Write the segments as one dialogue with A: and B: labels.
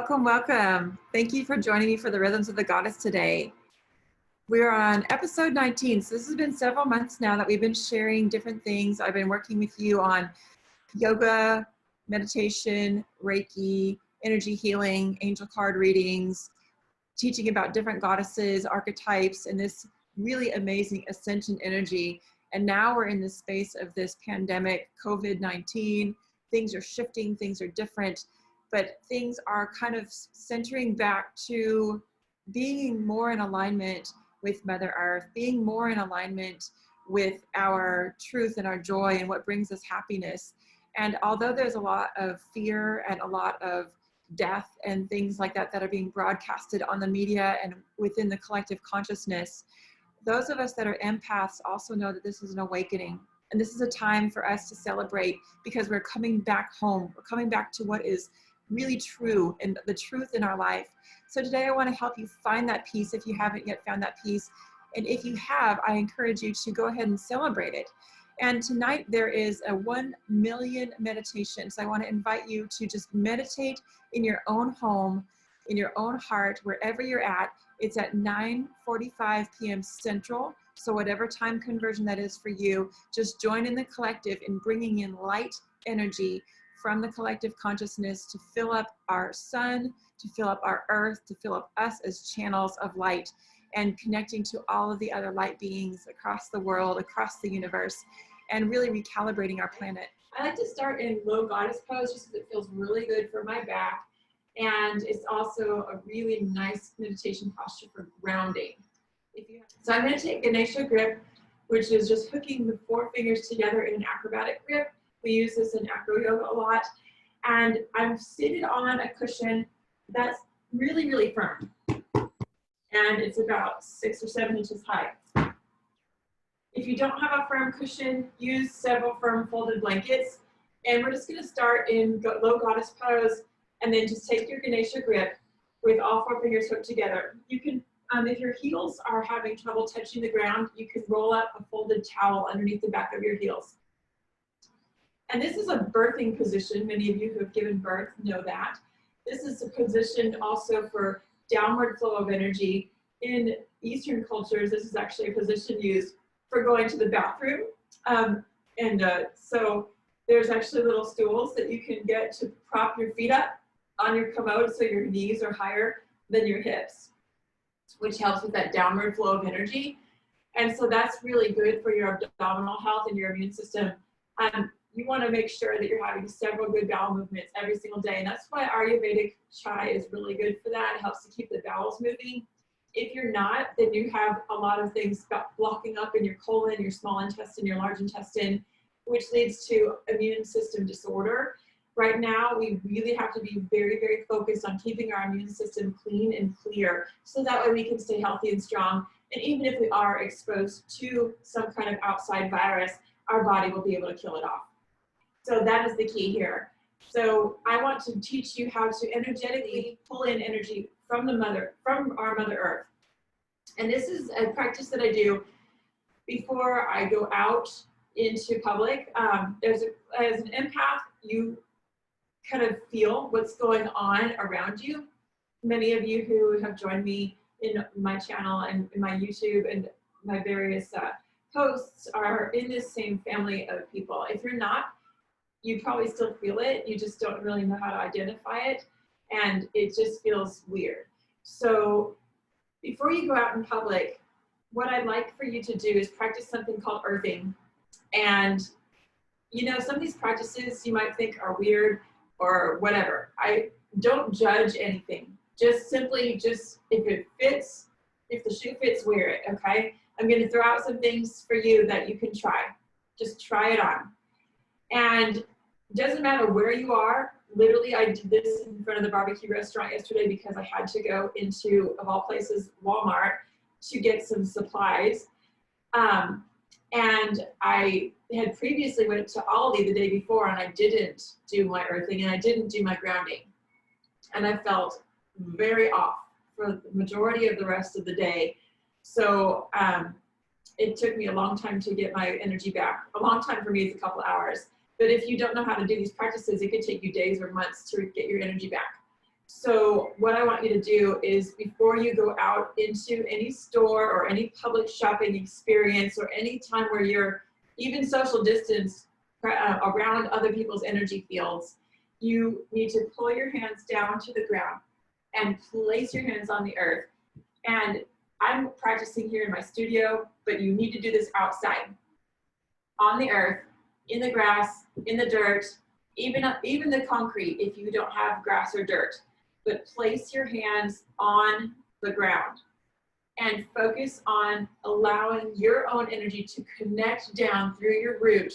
A: Welcome, welcome. Thank you for joining me for the Rhythms of the Goddess today. We're on episode 19. So this has been several months now that we've been sharing different things. I've been working with you on yoga, meditation, Reiki, energy healing, angel card readings, teaching about different goddesses, archetypes, and this really amazing ascension energy. And now we're in the space of this pandemic, COVID-19. Things are shifting, things are different, but things are kind of centering back to being more in alignment with Mother Earth, being more in alignment with our truth and our joy and what brings us happiness. And although there's a lot of fear and a lot of death and things like that that are being broadcasted on the media and within the collective consciousness, those of us that are empaths also know that this is an awakening. And this is a time for us to celebrate because we're coming back home. We're coming back to what is really true and the truth in our life. So today I want to help you find that peace if you haven't yet found that peace. And if you have, I encourage you to go ahead and celebrate it. And tonight there is a 1 million meditation. So I want to invite you to just meditate in your own home, in your own heart, wherever you're at. It's at 9:45 p.m. Central. So whatever time conversion that is for you, just join in the collective in bringing in light energy from the collective consciousness to fill up our sun, to fill up our earth, to fill up us as channels of light and connecting to all of the other light beings across the world, across the universe, and really recalibrating our planet. I like to start in low goddess pose just because it feels really good for my back. And it's also a really nice meditation posture for grounding. So I'm going to take Ganesha grip, which is just hooking the 4 fingers together in an acrobatic grip. We use this in acro yoga a lot. And I'm seated on a cushion that's really, really firm. And it's about 6 or 7 inches high. If you don't have a firm cushion, use several firm folded blankets. And we're just going to start in low goddess pose and then just take your Ganesha grip with all 4 fingers hooked together. You can, if your heels are having trouble touching the ground, you can roll up a folded towel underneath the back of your heels. And this is a birthing position. Many of you who have given birth know that. This is a position also for downward flow of energy. In Eastern cultures, this is actually a position used for going to the bathroom. So there's actually little stools that you can get to prop your feet up on your commode so your knees are higher than your hips, which helps with that downward flow of energy. And so that's really good for your abdominal health and your immune system. You want to make sure that you're having several good bowel movements every single day. And that's why Ayurvedic chai is really good for that. It helps to keep the bowels moving. If you're not, then you have a lot of things blocking up in your colon, your small intestine, your large intestine, which leads to immune system disorder. Right now, we really have to be very, very focused on keeping our immune system clean and clear so that way we can stay healthy and strong. And even if we are exposed to some kind of outside virus, our body will be able to kill it off. So that is the key here. So I want to teach you how to energetically pull in energy from our Mother Earth. And this is a practice that I do before I go out into public. As an empath, you kind of feel what's going on around you. Many of you who have joined me in my channel and in my YouTube and my various posts are in this same family of people. If you're not, you probably still feel it. You just don't really know how to identify it. And it just feels weird. So before you go out in public, what I'd like for you to do is practice something called earthing. And, you know, some of these practices you might think are weird or whatever. I don't judge anything. Just simply, if it fits, if the shoe fits, wear it, okay? I'm going to throw out some things for you that you can try. Just try it on. And it doesn't matter where you are. Literally, I did this in front of the barbecue restaurant yesterday because I had to go into, of all places, Walmart to get some supplies. And I had previously went to Aldi the day before and I didn't do my earthing and I didn't do my grounding. And I felt very off for the majority of the rest of the day. So it took me a long time to get my energy back. A long time for me is a couple hours. But if you don't know how to do these practices, it could take you days or months to get your energy back. So what I want you to do is, before you go out into any store or any public shopping experience, or any time where you're even social distance around other people's energy fields, you need to pull your hands down to the ground and place your hands on the earth. And I'm practicing here in my studio, but you need to do this outside, on the earth, in the grass, in the dirt, even the concrete if you don't have grass or dirt. But place your hands on the ground and focus on allowing your own energy to connect down through your root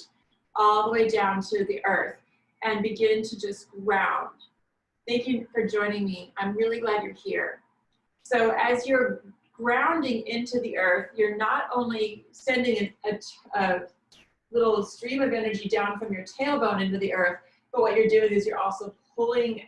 A: all the way down to the earth, and begin to just ground. Thank you for joining me. I'm really glad you're here. So as you're grounding into the earth, you're not only sending a little stream of energy down from your tailbone into the earth, but what you're doing is you're also pulling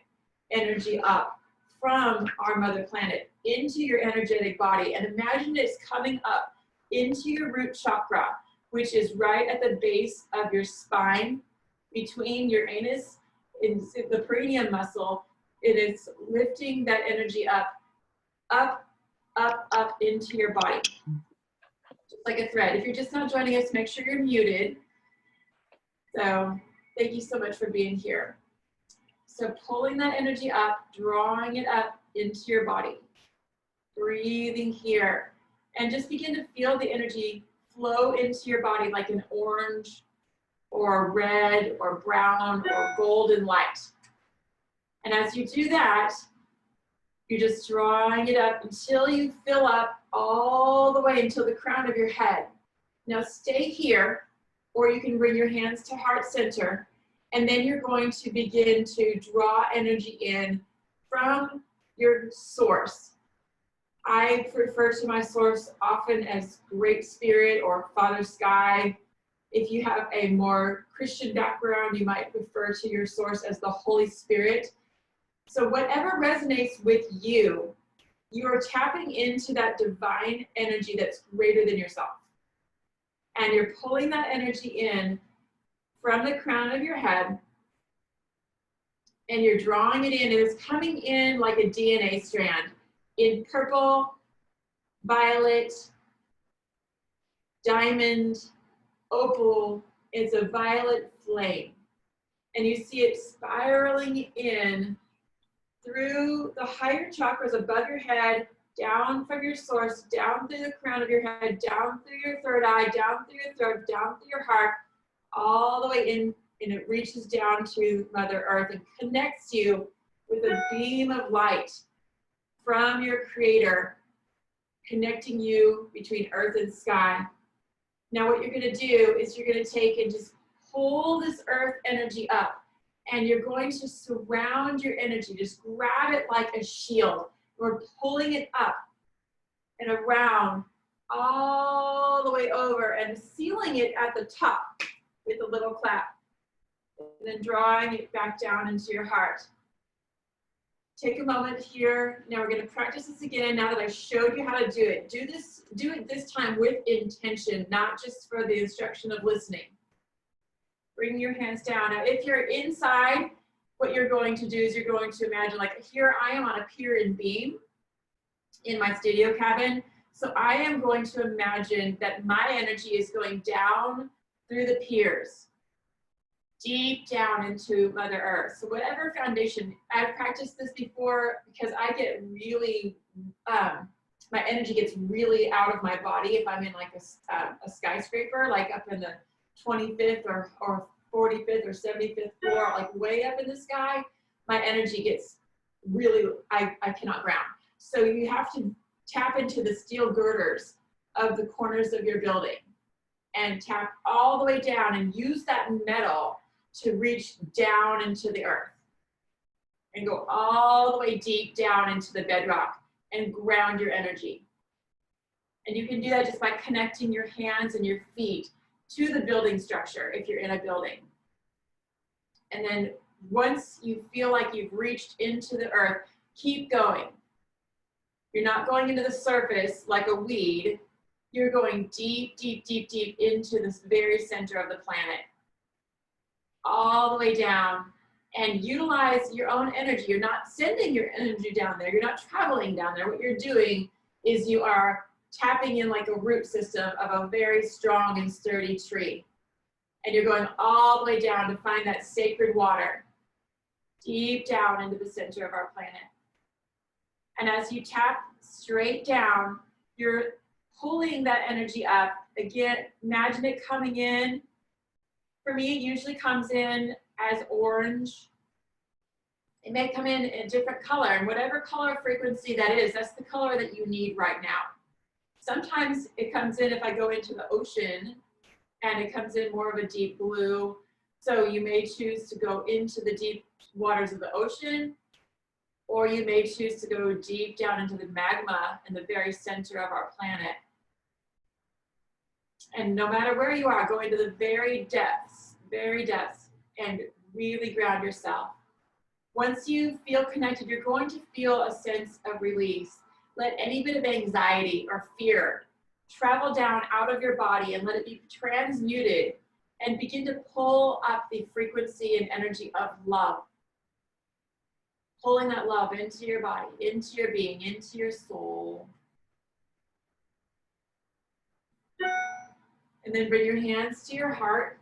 A: energy up from our mother planet into your energetic body. And imagine it's coming up into your root chakra, which is right at the base of your spine, between your anus and the perineum muscle. It is lifting that energy up, up, up, up into your body, just like a thread. If you're just now joining us, make sure you're muted. So thank you so much for being here. So pulling that energy up, drawing it up into your body, breathing here, and just begin to feel the energy flow into your body like an orange or red or brown or golden light. And as you do that, you're just drawing it up until you fill up all the way until the crown of your head. Now stay here, or you can bring your hands to heart center, and then you're going to begin to draw energy in from your source. I refer to my source often as Great Spirit or Father Sky. If you have a more Christian background, you might refer to your source as the Holy Spirit. So whatever resonates with you, you are tapping into that divine energy that's greater than yourself. And you're pulling that energy in from the crown of your head, and you're drawing it in. It's coming in like a DNA strand in purple, violet, diamond, opal. It's a violet flame. And you see it spiraling in through the higher chakras above your head, down from your source, down through the crown of your head, down through your third eye, down through your throat, down through your heart, all the way in, and it reaches down to Mother Earth and connects you with a beam of light from your Creator, connecting you between earth and sky. Now what you're going to do is you're going to take and just pull this earth energy up, and you're going to surround your energy. Just grab it like a shield. We're pulling it up and around all the way over and sealing it at the top with a little clap, and then drawing it back down into your heart. Take a moment here. Now we're going to practice this again. Now that I showed you how to do it, do it this time with intention, not just for the instruction of listening. Bring your hands down. Now, if you're inside, what you're going to do is you're going to imagine, like, here I am on a pier and beam in my studio cabin. So I am going to imagine that my energy is going down through the piers, deep down into Mother Earth. So whatever foundation, I've practiced this before because I get really, my energy gets really out of my body if I'm in like a skyscraper, like up in the 25th or 45th or 75th floor, like way up in the sky. My energy gets really, I cannot ground. So you have to tap into the steel girders of the corners of your building and tap all the way down and use that metal to reach down into the earth and go all the way deep down into the bedrock and ground your energy. And you can do that just by connecting your hands and your feet to the building structure if you're in a building. And then once you feel like you've reached into the earth, keep going. You're not going into the surface like a weed. You're going deep, deep, deep, deep into this very center of the planet, all the way down. and utilize your own energy. You're not sending your energy down there. You're not traveling down there. What you're doing is you are tapping in like a root system of a very strong and sturdy tree. And you're going all the way down to find that sacred water deep down into the center of our planet. And as you tap straight down, you're pulling that energy up. Again, imagine it coming in. For me, it usually comes in as orange. It may come in a different color, and whatever color frequency that is, that's the color that you need right now. Sometimes it comes in if I go into the ocean, and it comes in more of a deep blue. So you may choose to go into the deep waters of the ocean, or you may choose to go deep down into the magma in the very center of our planet. And no matter where you are, go into the very depths, and really ground yourself. Once you feel connected, you're going to feel a sense of release. Let any bit of anxiety or fear travel down out of your body and let it be transmuted, and begin to pull up the frequency and energy of love. Pulling that love into your body, into your being, into your soul. And then bring your hands to your heart.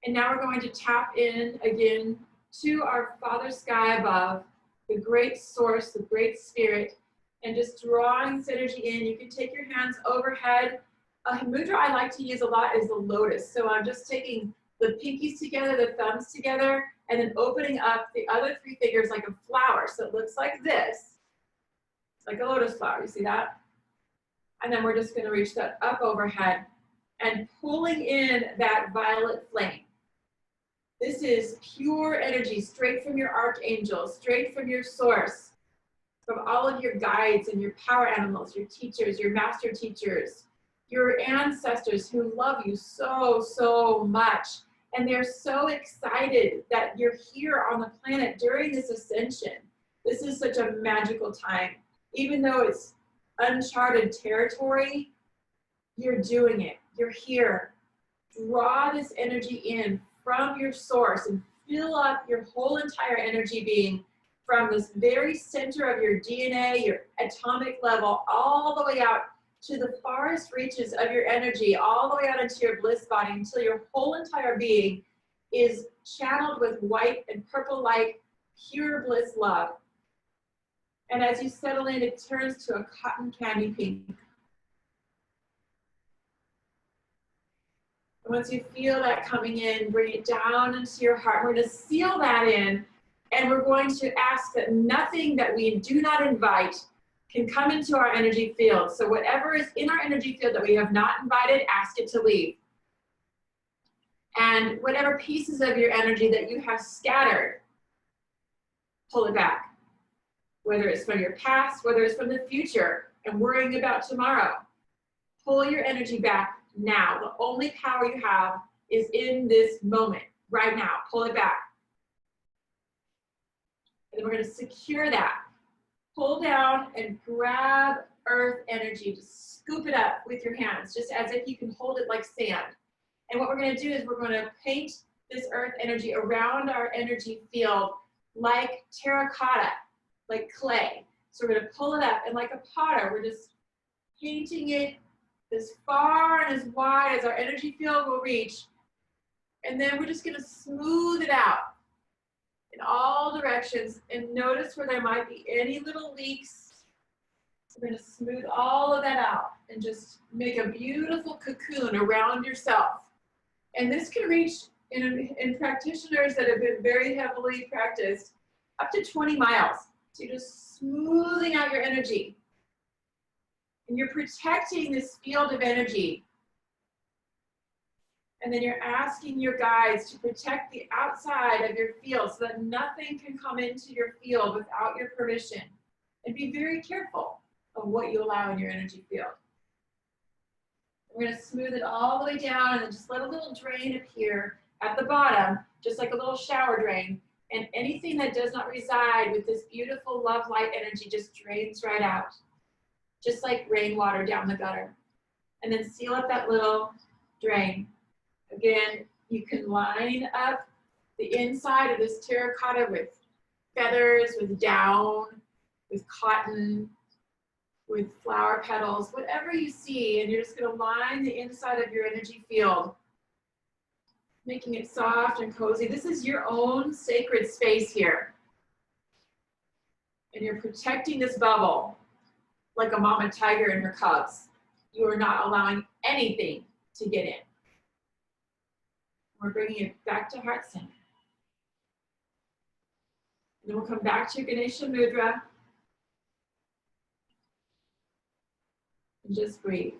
A: And now we're going to tap in again to our Father Sky above, the great source, the great spirit, and just drawing this energy in. You can take your hands overhead. A mudra I like to use a lot is the lotus. So I'm just taking the pinkies together, the thumbs together, and then opening up the other three fingers like a flower. So it looks like this, like a lotus flower. You see that? And then we're just going to reach that up overhead and pulling in that violet flame. This is pure energy straight from your archangel, straight from your source, from all of your guides and your power animals, your teachers, your master teachers, your ancestors who love you so, so much. And they're so excited that you're here on the planet during this ascension. This is such a magical time. Even though it's uncharted territory, you're doing it. You're here. Draw this energy in from your source and fill up your whole entire energy being from this very center of your DNA, your atomic level, all the way out to the farthest reaches of your energy, all the way out into your bliss body until your whole entire being is channeled with white and purple light, pure bliss love. And as you settle in, it turns to a cotton candy pink. And once you feel that coming in, bring it down into your heart. We're going to seal that in, and we're going to ask that nothing that we do not invite can come into our energy field. So whatever is in our energy field that we have not invited, ask it to leave. And whatever pieces of your energy that you have scattered, pull it back. Whether it's from your past, whether it's from the future and worrying about tomorrow, pull your energy back now. The only power you have is in this moment, right now. Pull it back. And then we're going to secure that. Pull down and grab earth energy. Just scoop it up with your hands, just as if you can hold it like sand. And what we're going to do is we're going to paint this earth energy around our energy field like terracotta, like clay. So we're going to pull it up, and like a potter, we're just painting it as far and as wide as our energy field will reach. And then we're just going to smooth it out in all directions, and notice where there might be any little leaks. We're going to smooth all of that out and just make a beautiful cocoon around yourself. And this can reach, in practitioners that have been very heavily practiced, up to 20 miles. So you're just smoothing out your energy. And you're protecting this field of energy. And then you're asking your guides to protect the outside of your field so that nothing can come into your field without your permission. And be very careful of what you allow in your energy field. We're going to smooth it all the way down, and then just let a little drain appear at the bottom, just like a little shower drain. And anything that does not reside with this beautiful love light energy just drains right out, just like rainwater down the gutter. And then seal up that little drain. Again, You can line up the inside of this terracotta with feathers, with down, with cotton, with flower petals, whatever you see, and you're just going to line the inside of your energy field, making it soft and cozy. This is your own sacred space here. And you're protecting this bubble like a mama tiger and her cubs. You are not allowing anything to get in. We're bringing it back to heart center. And then we'll come back to Ganesha Mudra. And just breathe.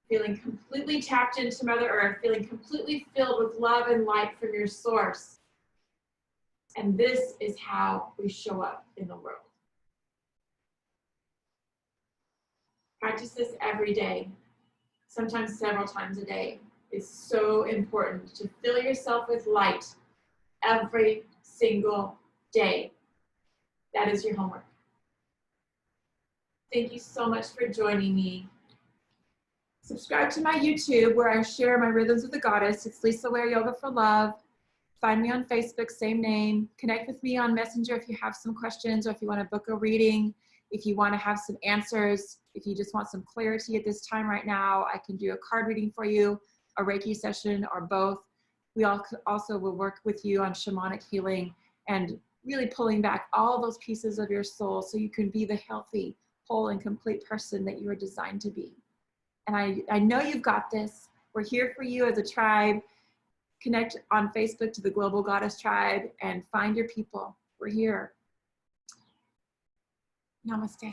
A: Feeling completely tapped into Mother Earth, feeling completely filled with love and light from your source. And this is how we show up in the world. Practice this every day, sometimes several times a day. It's so important to fill yourself with light every single day. That is your homework. Thank you so much for joining me. Subscribe to my YouTube where I share my Rhythms with the Goddess. It's Lisa Ware Yoga for Love. Find me on Facebook, same name. Connect with me on Messenger if you have some questions or if you want to book a reading, if you want to have some answers, if you just want some clarity at this time right now, I can do a card reading for you, a Reiki session, or both. We also will work with you on shamanic healing and really pulling back all those pieces of your soul so you can be the healthy, whole, and complete person that you are designed to be. And I know you've got this. We're here for you as a tribe. Connect on Facebook to the Global Goddess Tribe and find your people. We're here. Namaste.